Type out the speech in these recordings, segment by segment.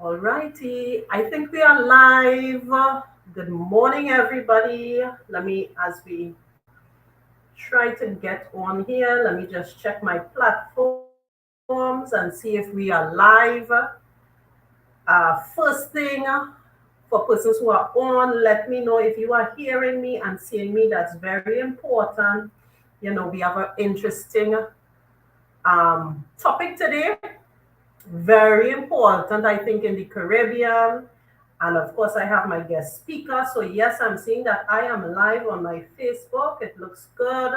Alrighty, I think we are live. Good morning, everybody. As we try to get on here, let me just check my platforms and see if we are live. First thing, for persons who are on, let me know if you are hearing me and seeing me. That's very important. We have an interesting topic today. Very important, I think, in the Caribbean. And of course, I have my guest speaker. So, yes, I'm seeing that I am live on my Facebook. It looks good.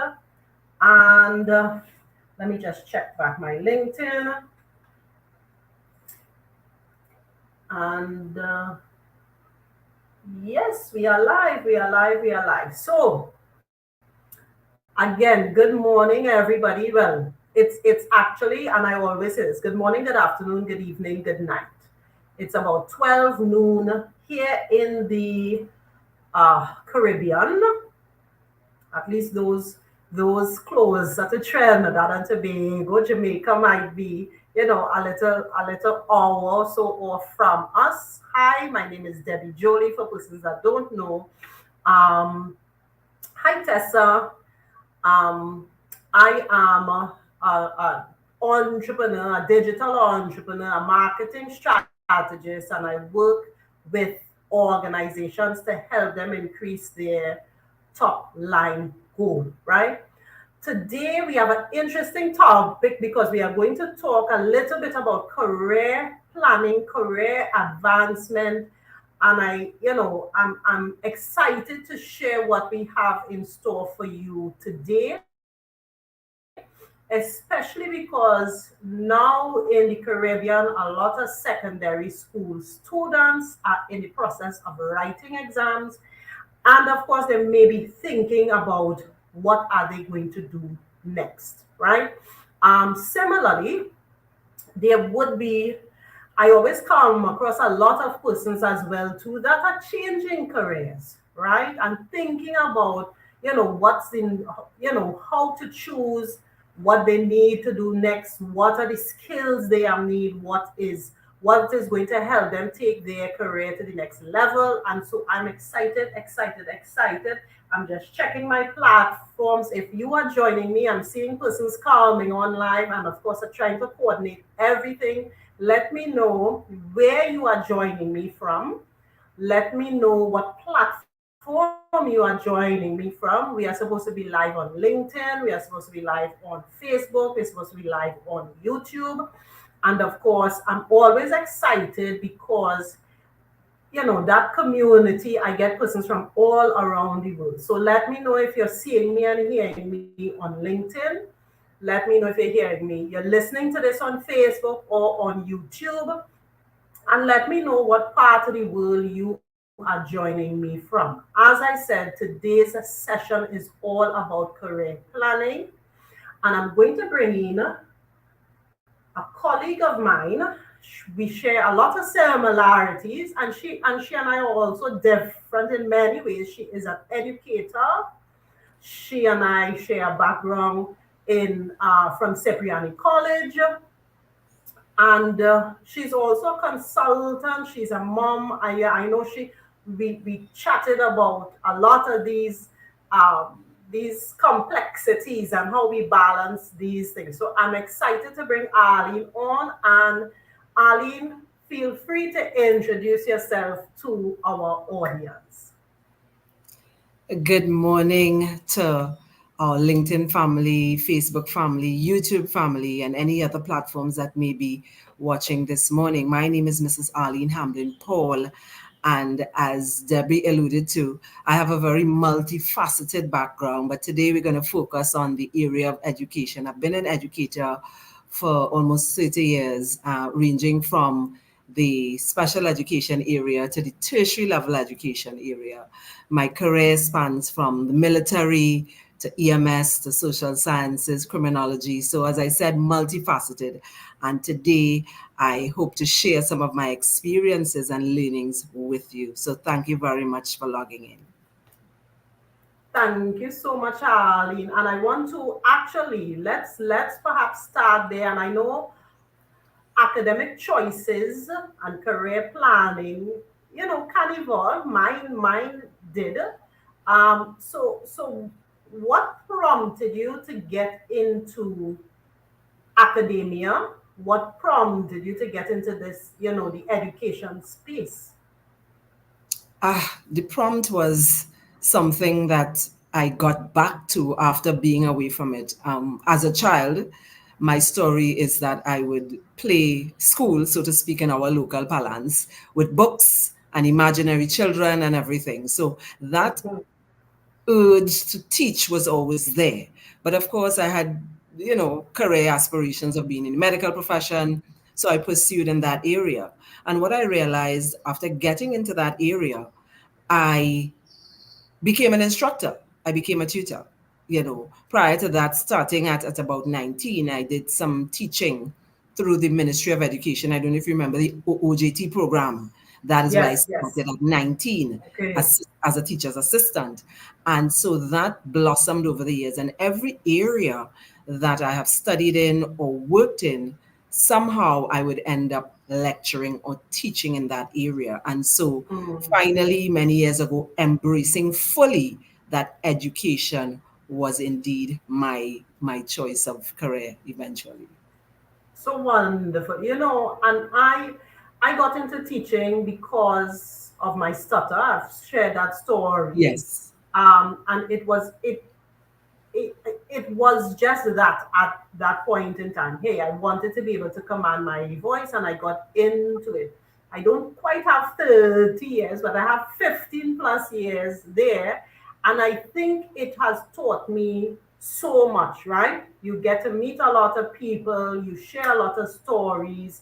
And let me just check back my LinkedIn. And yes, we are live. We are live. We are live. So, again, good morning, everybody. Well, it's actually, and I always say this, good morning, good afternoon, good evening, good night. It's about 12 noon here in the Caribbean, at least those closer to Trinidad and Tobago. Jamaica might be, a little hour or so off from us. Hi, my name is Debbie Jolie. For persons that don't know, um, hi Tessa. Um, I am a entrepreneur, a digital entrepreneur, a marketing strategist, and I work with organizations to help them increase their top line goal, right? Today we have an interesting topic because we are going to talk a little bit about career planning, career advancement, and I'm excited to share what we have in store for you today, especially because now in the Caribbean, a lot of secondary school students are in the process of writing exams, and of course, they may be thinking about what are they going to do next, right? Similarly, there would be, I always come across a lot of persons as well too that are changing careers, right? And thinking about, what's in, how to choose what they need to do next, what are the skills they need, what is going to help them take their career to the next level. And so I'm excited, excited, excited. I'm just checking my platforms. If you are joining me, I'm seeing persons coming on live, and of course, I'm trying to coordinate everything. Let me know where you are joining me from. Let me know what platform you are joining me from. We are supposed to be live on LinkedIn. We are supposed to be live on Facebook. We're supposed to be live on YouTube. And of course, I'm always excited because that community, I get persons from all around the world. So let me know if you're seeing me and hearing me on LinkedIn. Let me know if you're hearing me. You're listening to this on Facebook or on YouTube. And let me know what part of the world you are joining me from. As I said, today's session is all about career planning. And I'm going to bring in a colleague of mine. We share a lot of similarities, and she and I are also different in many ways. She is an educator. She and I share a background in from Cipriani College, and she's also a consultant. She's a mom. I know we chatted about a lot of these complexities and how we balance these things. So I'm excited to bring Arlene on. And Arlene, feel free to introduce yourself to our audience. Good morning to our LinkedIn family, Facebook family, YouTube family, and any other platforms that may be watching this morning. My name is Mrs. Arlene Hamlin Paul. And as Debbie alluded to, I have a very multifaceted background, but today we're going to focus on the area of education. I've been an educator for almost 30 years, ranging from the special education area to the tertiary level education area. My career spans from the military to EMS to social sciences, criminology. So, as I said, multifaceted. And today, I hope to share some of my experiences and learnings with you. So, thank you very much for logging in. Thank you so much, Arlene. And I want to actually let's perhaps start there. And I know academic choices and career planning, can evolve. Mine did. So what prompted you to get into academia? What prompted you to get into this, the education space? The prompt was something that I got back to after being away from it. As a child, my story is that I would play school, so to speak, in our local parlance with books and imaginary children and everything. So that urge to teach was always there. But of course, I had, career aspirations of being in the medical profession. So I pursued in that area. And what I realized after getting into that area, I became an instructor. I became a tutor. Prior to that, starting at about 19, I did some teaching through the Ministry of Education. I don't know if you remember the OJT program. That is where I Yes, yes. started at 19 Okay. as a teacher's assistant. And so that blossomed over the years. And every area that I have studied in or worked in, somehow I would end up lecturing or teaching in that area. And so Mm. finally, many years ago, embracing fully that education was indeed my choice of career eventually. So wonderful. And I got into teaching because of my stutter. I've shared that story. Yes. And it it was just that at that point in time. Hey, I wanted to be able to command my voice and I got into it. I don't quite have 30 years, but I have 15 plus years there. And I think it has taught me so much, right? You get to meet a lot of people, you share a lot of stories,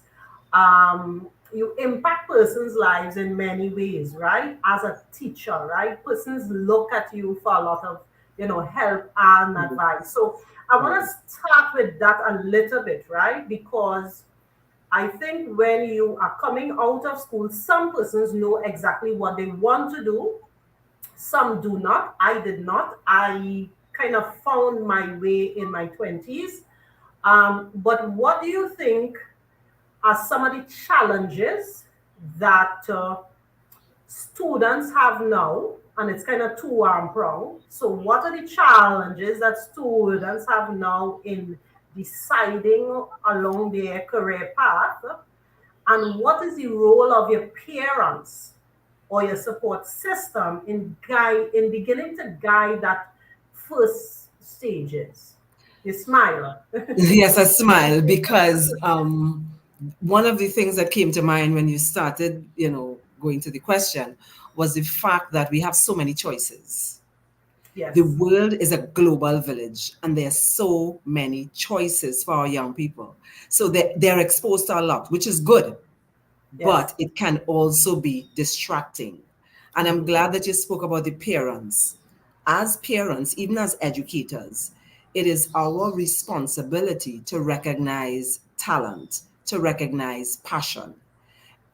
you impact persons' lives in many ways, right? As a teacher, right? Persons look at you for a lot of, help and advice. So I want to start with that a little bit, right? Because I think when you are coming out of school, some persons know exactly what they want to do. Some do not. I did not. I kind of found my way in my 20s. But what do you think are some of the challenges that students have now? And it's kind of two arm prong. So, what are the challenges that students have now in deciding along their career path? And what is the role of your parents or your support system in beginning to guide that first stages? You smile. Yes, I smile because one of the things that came to mind when you started, going to the question was the fact that we have so many choices. The Yes. world is a global village and there are so many choices for our young people. So they're exposed to a lot, which is good, Yes. but it can also be distracting. And I'm Mhm. glad that you spoke about the parents. As parents, even as educators, it is our responsibility to recognize talent, to recognize passion.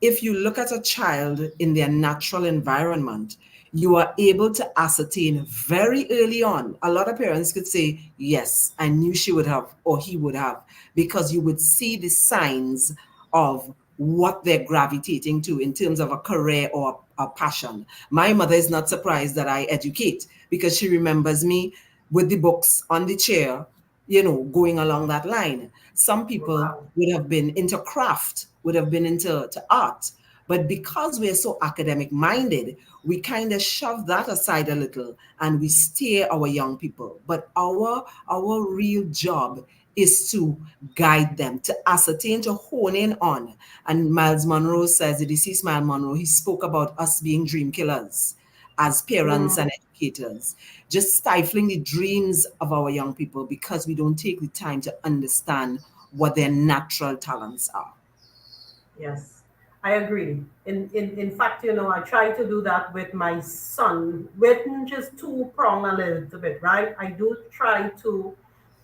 If you look at a child in their natural environment, you are able to ascertain very early on. A lot of parents could say, yes, I knew she would have or he would have, because you would see the signs of what they're gravitating to in terms of a career or a passion. My mother is not surprised that I educate because she remembers me with the books on the chair, going along that line. Some people Wow. would have been into craft, would have been into art. But because we're so academic minded, we kind of shove that aside a little and we steer our young people. But our real job is to guide them, to ascertain, to hone in on. And Miles Monroe says, the deceased Miles Monroe, he spoke about us being dream killers as parents Mm, and educators, just stifling the dreams of our young people because we don't take the time to understand what their natural talents are. yes, I agree. In fact, I try to do that with my son, with just two prong a little bit, right? I do try to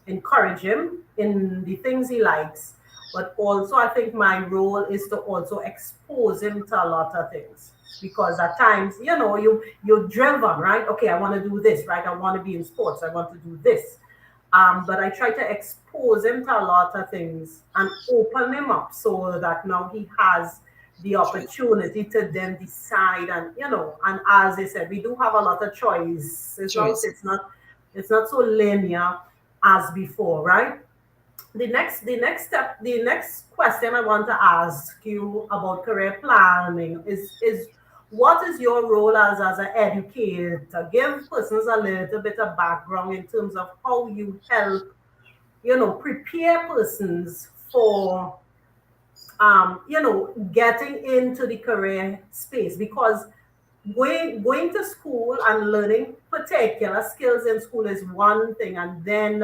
encourage him in the things he likes, but also I think my role is to also expose him to a lot of things. Because at times, you're driven, right? Okay, I want to do this, right? I want to be in sports. I want to do this. But I try to expose him to a lot of things and open him up so that now he has the Choice. opportunity to then decide. And and as I said, we do have a lot of choice. Choice. It's not so linear as before, right? The next question I want to ask you about career planning is what is your role as an educator? Give persons a little bit of background in terms of how you help, prepare persons for getting into the career space, because going to school and learning particular skills in school is one thing, and then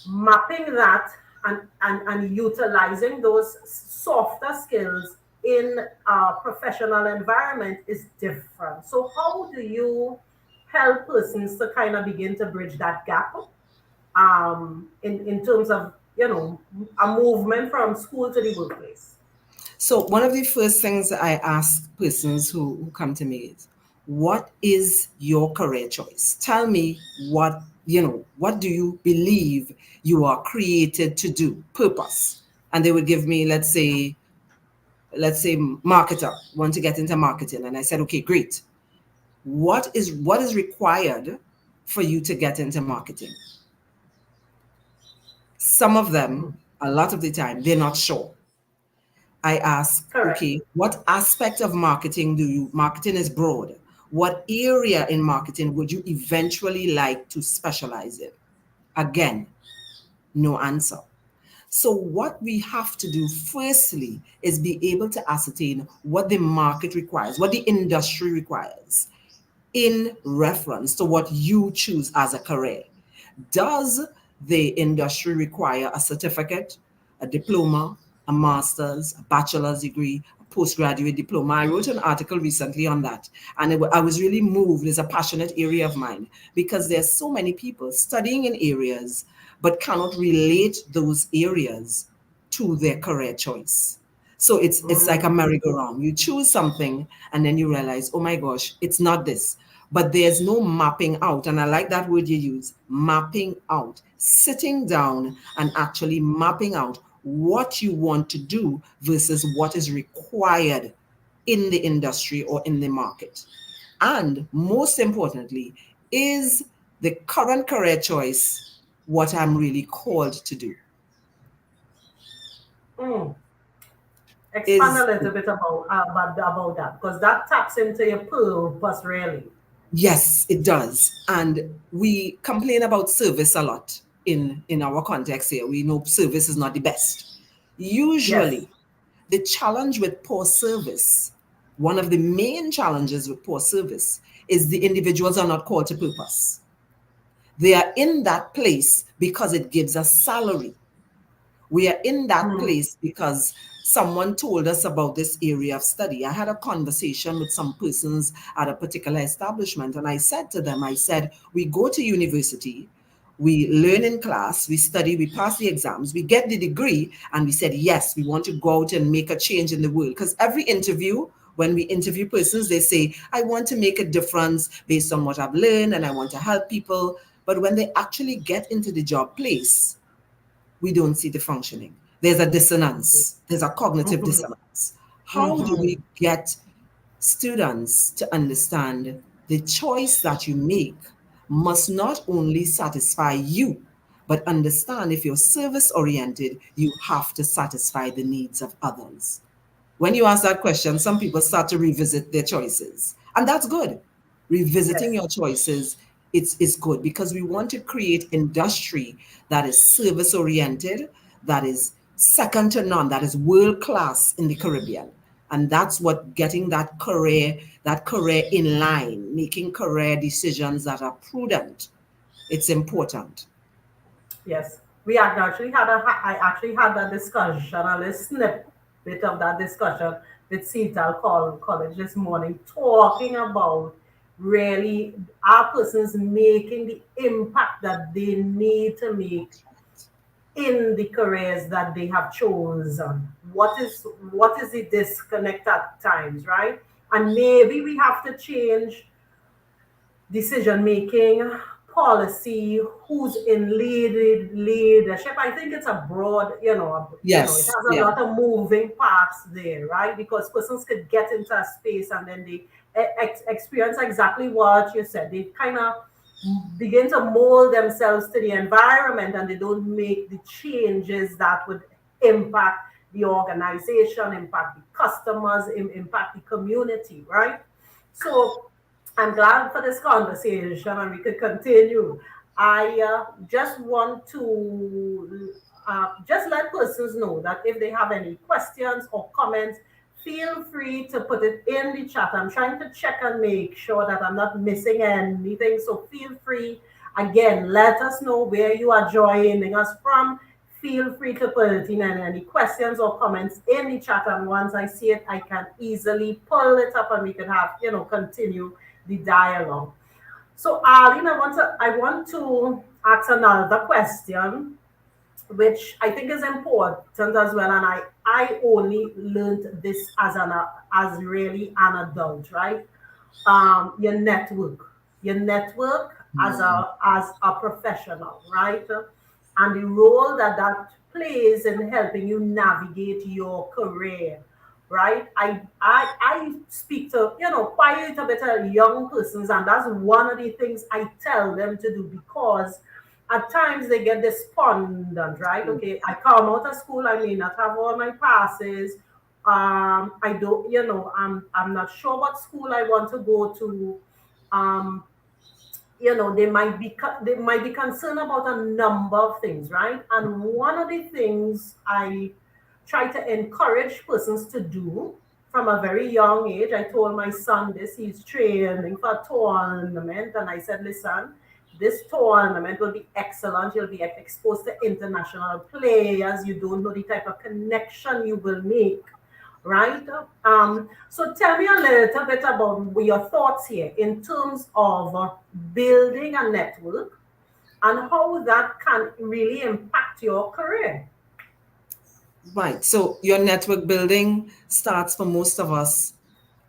mapping that and utilizing those softer skills in a professional environment is different. So how do you help persons to kind of begin to bridge that gap, in terms of a movement from school to the workplace? So one of the first things I ask persons who come to me is, what is your career choice? Tell me what do you believe you are created to do? Purpose. And they would give me, let's say marketer, want to get into marketing. And I said, okay, great. What is required for you to get into marketing? Some of them, a lot of the time, they're not sure. I ask, Correct. okay, what aspect of marketing marketing is broad. What area in marketing would you eventually like to specialize in? Again, no answer. So, what we have to do firstly is be able to ascertain what the market requires, what the industry requires in reference to what you choose as a career. Does the industry require a certificate, a diploma, a master's, a bachelor's degree, a postgraduate diploma? I wrote an article recently on that, and I was really moved. It's a passionate area of mine because there's so many people studying in areas but cannot relate those areas to their career choice. So it's like a merry-go-round. You choose something and then you realize, oh my gosh, it's not this. But there's no mapping out. And I like that word you use, mapping out, sitting down and actually mapping out what you want to do versus what is required in the industry or in the market. And most importantly, is the current career choice what I'm really called to do? Mm. Expand a Is little bit about that, because that taps into your purpose really. Yes, it does. And we complain about service a lot in our context here. We know service is not the best. Yes. Usually, the challenge with poor service, one of the main challenges with poor service, is the individuals are not called to purpose. They are in that place because it gives us salary. We are in that Mm. place because someone told us about this area of study. I had a conversation with some persons at a particular establishment, and I said to them, I said, we go to university, we learn in class, we study, we pass the exams, we get the degree, and we said, yes, we want to go out and make a change in the world. Because every interview, when we interview persons, they say, I want to make a difference based on what I've learned and I want to help people. But when they actually get into the job place, we don't see the functioning. There's a dissonance, there's a cognitive dissonance. How do we get students to understand the choice that you make must not only satisfy you, but understand if you're service oriented, you have to satisfy the needs of others? When you ask that question, some people start to revisit their choices, and that's good. Revisiting Yes. your choices, it's good because we want to create industry that is service oriented, that is second to none, that is world class in the Caribbean. And that's what getting that career in line, making career decisions that are prudent. It's important. Yes, we had actually had I actually had a discussion, a little snippet of that discussion with CETAL College this morning, talking about really our persons making the impact that they need to make in the careers that they have chosen. What is the disconnect at times, right? And maybe we have to change decision making policy, who's in leadership. I think it's a broad, it Yes. has a Yeah. lot of moving parts there, right? Because persons could get into a space and then they experience exactly what you said. They kind of begin to mold themselves to the environment and they don't make the changes that would impact the organization, impact the customers, impact the community, right? So I'm glad for this conversation and we could continue. I just want to just let persons know that if they have any questions or comments, feel free to put it in the chat. I'm trying to check and make sure that I'm not missing anything. So feel free. Again, let us know where you are joining us from. Feel free to put it in any questions or comments in the chat. And once I see it, I can easily pull it up and we can have, continue the dialogue. So Arlene, I want to ask another question which I think is important as well. And I only learned this as really an adult, right? Your network as a professional, right? And the role that plays in helping you navigate your career, right? I speak to quite a bit of young persons, and that's one of the things I tell them to do because at times they get despondent, right? Okay, I come out of school, I may not have all my passes. I don't, I'm not sure what school I want to go to. Um, they might be concerned about a number of things, right? And one of the things I try to encourage persons to do from a very young age, I told my son this, he's training for a tournament, and I said, listen, this tournament will be excellent. You'll be exposed to international players. You don't know the type of connection you will make, right? So tell me a little bit about your thoughts here in terms of building a network and how that can really impact your career. Right. So your network building starts for most of us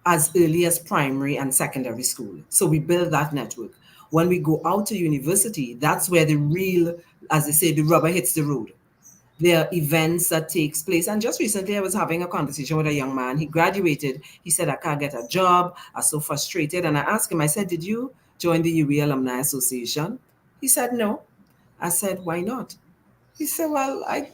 as early as primary and secondary school. So we build that network. When we go out to university, that's where the real, as they say, the rubber hits the road. There are events that takes place. And just recently I was having a conversation with a young man. He graduated. He said, I can't get a job. I'm so frustrated. And I asked him, I said, did you join the UWI Alumni Association? He said, no. I said, why not? He said, well, I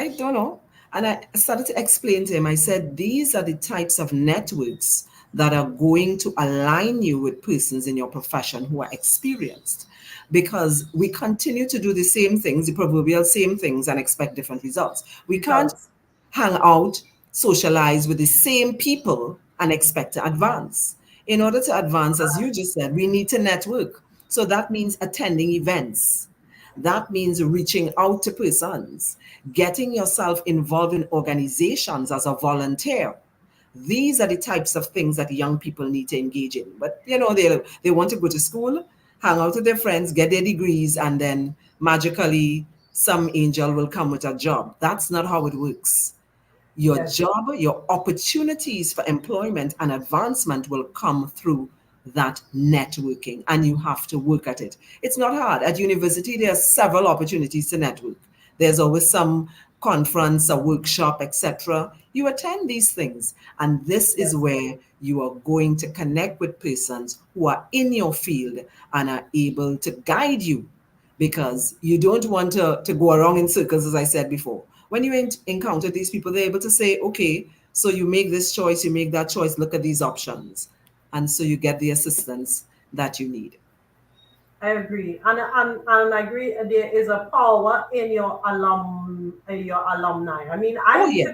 don't know. And I started to explain to him, I said, these are the types of networks that are going to align you with persons in your profession who are experienced. Because we continue to do the same things, the proverbial same things, and expect different results. We can't Results. hang out, socialize with the same people and expect to advance. In order to advance, as you just said, we need to network. So that means attending events. That means reaching out to persons, getting yourself involved in organizations as a volunteer. These are the types of things that young people need to engage in. But they want to go to school, hang out with their friends, get their degrees, and then magically some angel will come with a job. That's not how it works. Your Yes. job, your opportunities for employment and advancement will come through that networking, and you have to work at it. It's not hard. At university, there are several opportunities to network. There's always some conference, a workshop, etc. You attend these things, and this is Yes. where you are going to connect with persons who are in your field and are able to guide you, because you don't want to go around in circles, as I said before. When you encounter these people, they're able to say, okay, so you make this choice, you make that choice, look at these options. And so you get the assistance that you need. I agree, and I agree. There is a power in your alumni. I mean, Oh, yes. I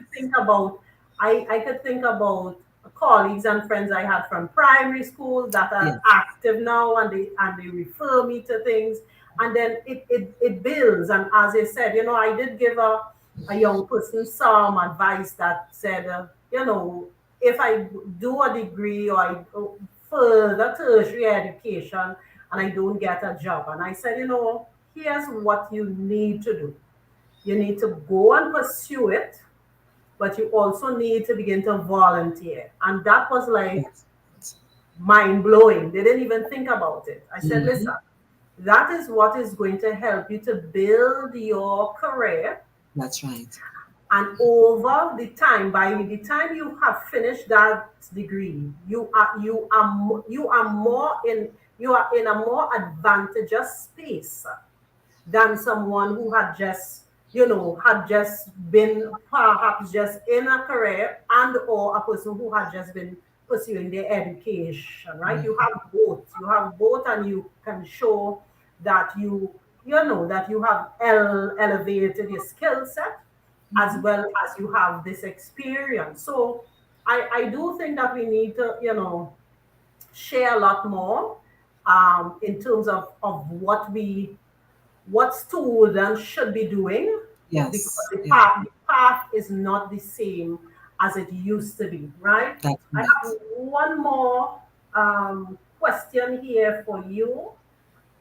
could think about colleagues and friends I had from primary school that are Yes. active now, and they refer me to things, and then it builds. And as I said, I did give a young person some advice that said, if I do a degree or I further tertiary education and I don't get a job. And I said, here's what you need to do. You need to go and pursue it, but you also need to begin to volunteer. And that was like Yes. mind blowing. They didn't even think about it. I said, listen, Mhm. That is what is going to help you to build your career. That's right. And over the time, by the time you have finished that degree, you are in a more advantageous space than someone who had just, had just been perhaps just in a career, and or a person who had just been pursuing their education, right? You have both. You have both, and you can show that that you have elevated your skill set as well as you have this experience. So I do think that we need to, share a lot more in terms of what students should be doing, because Yes. the Yeah. path is not the same as it used to be, right? That's I right. have one more question here for you,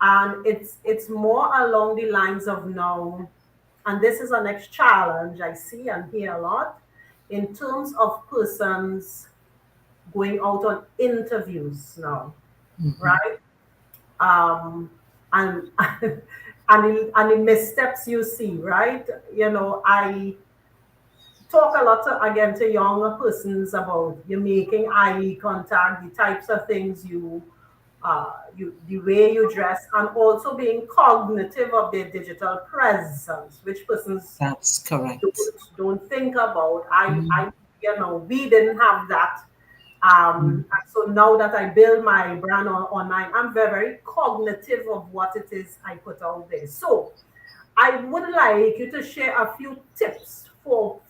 and it's more along the lines of now, and this is a next challenge I see and hear a lot in terms of persons going out on interviews now, Mhm. right? And and the missteps you see, right? I talk a lot again to younger persons about you making eye contact, the types of things the way you dress, and also being cognitive of their digital presence, which persons That's correct. don't think about. Mhm. We didn't have that. And so now that I build my brand online, I'm very, very cognitive of what it is I put out there. So I would like you to share a few tips for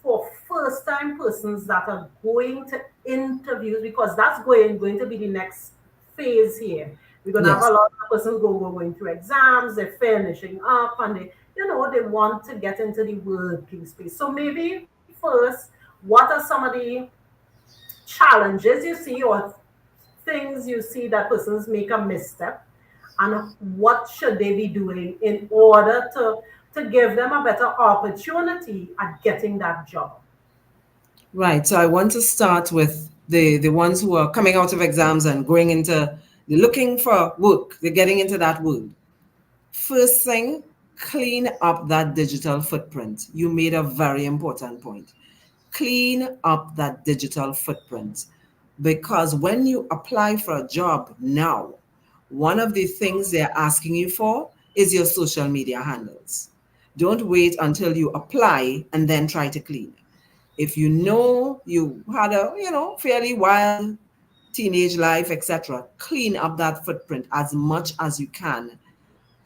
first time persons that are going to interviews, because that's going to be the next phase here. We're going to have a Yes. lot of persons going through exams, they're finishing up, and they want to get into the working space. So maybe first, what are some of the challenges you see, or things you see that persons make a misstep, and what should they be doing in order to give them a better opportunity at getting that job? Right. So I want to start with the ones who are coming out of exams and going into they're looking for work. They're getting into that world. First thing, clean up that digital footprint. You made a very important point. Clean up that digital footprint. Because when you apply for a job now, one of the things they're asking you for is your social media handles. Don't wait until you apply and then try to clean. If you know you had a fairly wild teenage life, etc., clean up that footprint as much as you can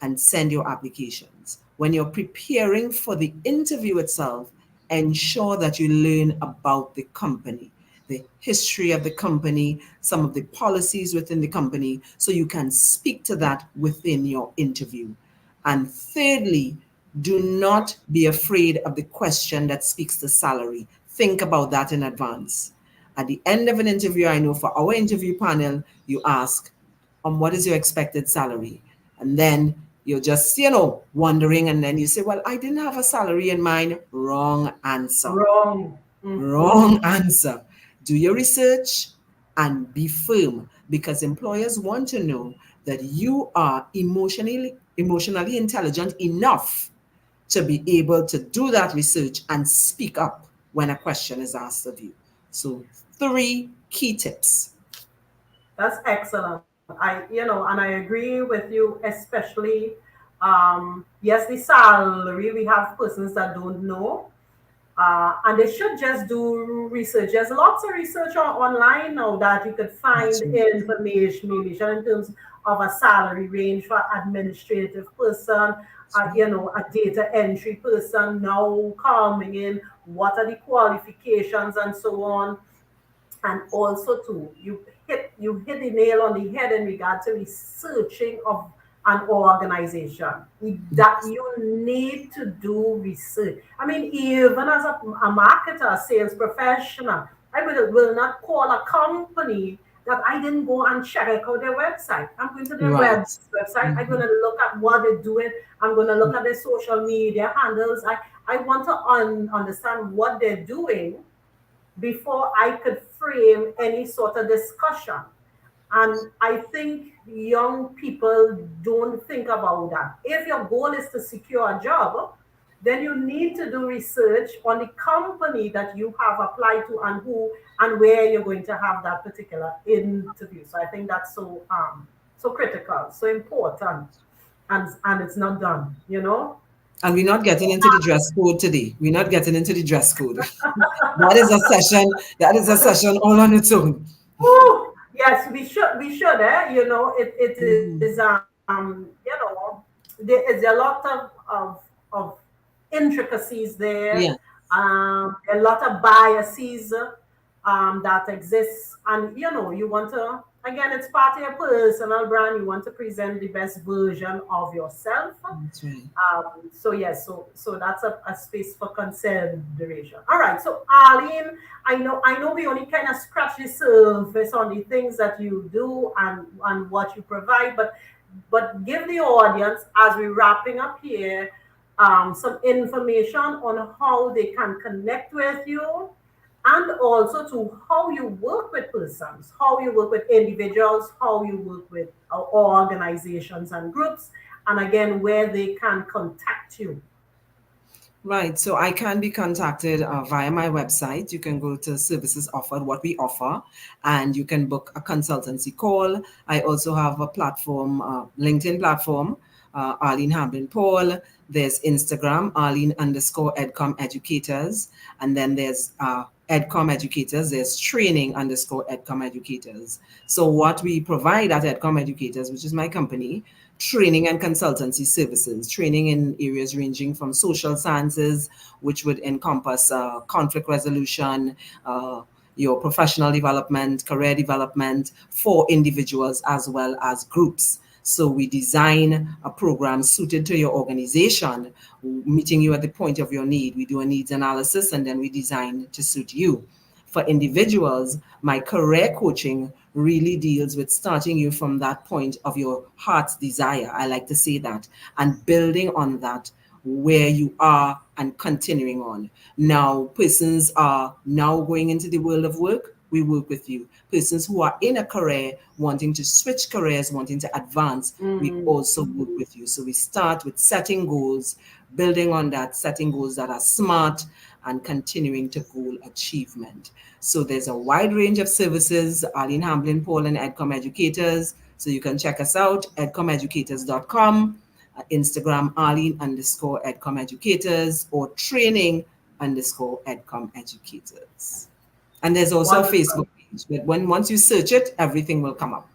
and send your applications. When you're preparing for the interview itself, ensure that you learn about the company, the history of the company, some of the policies within the company, so you can speak to that within your interview. And thirdly, do not be afraid of the question that speaks to salary. Think about that in advance. At the end of an interview, I know for our interview panel, you ask, what is your expected salary? And then you're just, wondering. And then you say, well, I didn't have a salary in mind. Wrong answer. Wrong. Wrong answer. Do your research and be firm, because employers want to know that you are emotionally intelligent enough to be able to do that research and speak up when a question is asked of you. So, three key tips. That's excellent. And I agree with you, especially, yes, the salary. We have persons that don't know, and they should just do research. There's lots of research online now that you could find That's right. information in terms of a salary range for administrative person, a data entry person now coming in, what are the qualifications and so on. And also too, you hit the nail on the head in regard to researching of an organization. That you need to do research. I mean, even as a marketer, a sales professional, I will not call a company that I didn't go and check out their website. I'm going to their Right. website. I'm going Mhm. to look at what they're doing. I'm going to look at their social media handles. I want to understand what they're doing before I could frame any sort of discussion. And I think young people don't think about that. If your goal is to secure a job, then you need to do research on the company that you have applied to and who and where you're going to have that particular interview. So I think that's so critical, so important, and it's not done, you know. And we're not getting into the dress code today. We're not getting into the dress code. That is a session. That is a session all on its own. Oh, yes, we should, you know, it is, Mhm. you know, there is a lot of intricacies there, Yeah. a lot of biases that exists, and you know, you want to, again, it's part of your personal brand. You want to present the best version of yourself. That's right. So yes, so that's a space for consideration. All right. So Arlene, I know we only kind of scratch the surface on the things that you do and what you provide, but give the audience, as we're wrapping up here, some information on how they can connect with you, and also to how you work with persons, how you work with individuals, how you work with organizations and groups, and again, where they can contact you. Right. So I can be contacted via my website. You can go to services offered, what we offer, and you can book a consultancy call. I also have a platform, LinkedIn platform, Arlene Hamlin Paul. There's Instagram, Arlene underscore Edcom Educators. And then there's Edcom Educators. There's training underscore Edcom Educators. So what we provide at Edcom Educators, which is my company, training and consultancy services, training in areas ranging from social sciences, which would encompass conflict resolution, your professional development, career development for individuals as well as groups. So we design a program suited to your organization, meeting you at the point of your need. We do a needs analysis and then we design to suit you. For individuals, my career coaching really deals with starting you from that point of your heart's desire. I like to say that, and building on that where you are and continuing on. Now, persons are now going into the world of work, we work with you. Persons who are in a career, wanting to switch careers, wanting to advance, we Mm. also work with you. So we start with setting goals, building on that, setting goals that are smart, and continuing to goal achievement. So there's a wide range of services, Arlene Hamlin Paul and Edcom Educators. So you can check us out, edcomeducators.com, Instagram, Arlene underscore Edcom Educators, or training underscore Edcom Educators. And there's also a Wonderful. Facebook page, but when once you search it, everything will come up.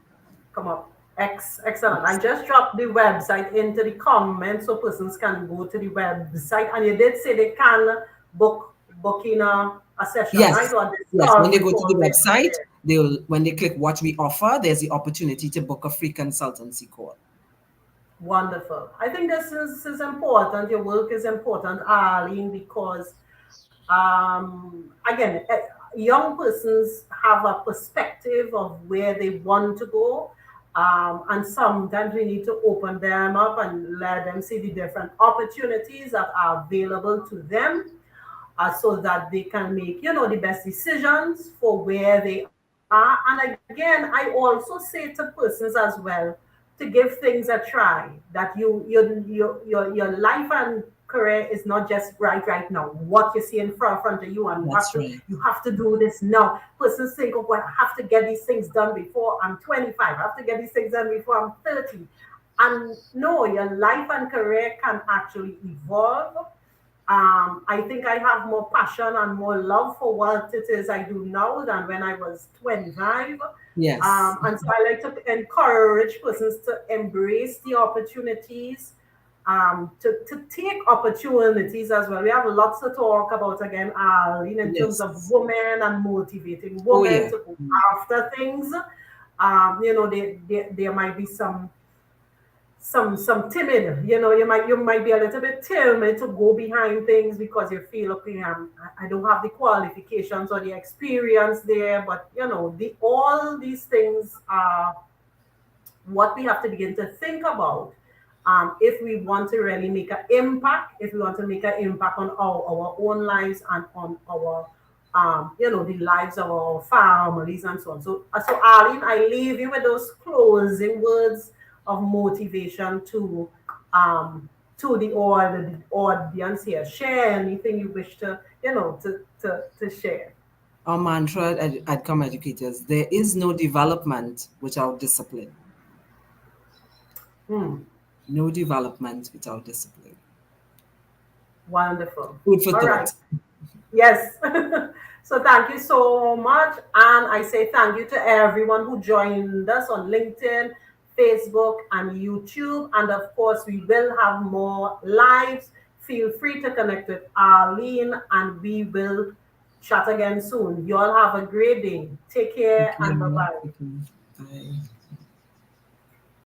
Come up. Excellent. I Yes. just dropped the website into the comments so persons can go to the website. And you did say they can book in a session, right? Yes. Or Yes. When they discovery go to the call with you website, there. they'll when they click what we offer, there's the opportunity to book a free consultancy call. Wonderful. I think this is important. Your work is important, Arlene, because again, young persons have a perspective of where they want to go. And sometimes we need to open them up and let them see the different opportunities that are available to them, so that they can make, the best decisions for where they are. And again, I also say to persons as well to give things a try. That your life and career is not just right now. What you see in front of you, and you have That's to right. you have to do this now. Persons think, oh, well, I have to get these things done before I'm 25. I have to get these things done before I'm 30. And no, your life and career can actually evolve. I think I have more passion and more love for what it is I do now than when I was 25. Yes. And so I like to encourage persons to embrace the opportunities, to take opportunities as well. We have lots to talk about again, in terms of Yes. women and motivating Oh women yeah. to go after things. There might be some timid, you might be a little bit timid to go behind things because you feel, okay, I don't have the qualifications or the experience there. But all these things are what we have to begin to think about, if we want to really make an impact, if we want to make an impact on our own lives and on our the lives of our families and so on. So Arlene, I leave you with those closing words of motivation to the audience here. Share anything you wish to share. Our mantra at AdCom Educators: there is no development without discipline. Hmm. No development without discipline. Wonderful. Food for All right. thought. Yes. So thank you so much. And I say thank you to everyone who joined us on LinkedIn, Facebook, and YouTube. And of course, we will have more lives. Feel free to connect with Arlene and we will chat again soon. You all have a great day. Take Thank care and bye you. bye. Thank you. Bye.